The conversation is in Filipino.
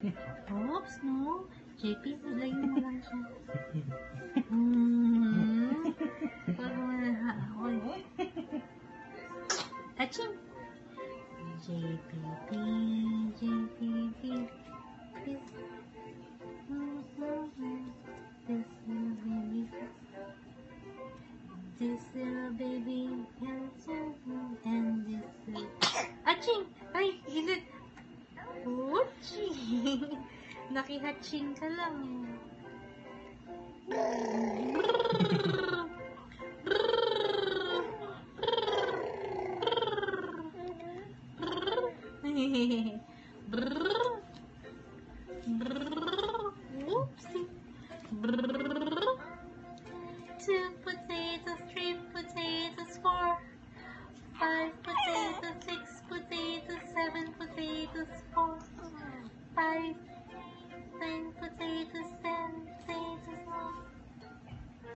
Oops, no. JP, lagyan mo lang siya. Achim! JPP, JPP, this little baby, this little baby, and this little... Aching! Ay, ilit! Ouchie! Nakihatching ka lang. Oopsie. 2 potatoes, 3 potatoes, 4, 5 potatoes, 6 potatoes, 7 potatoes, 4, 5, 10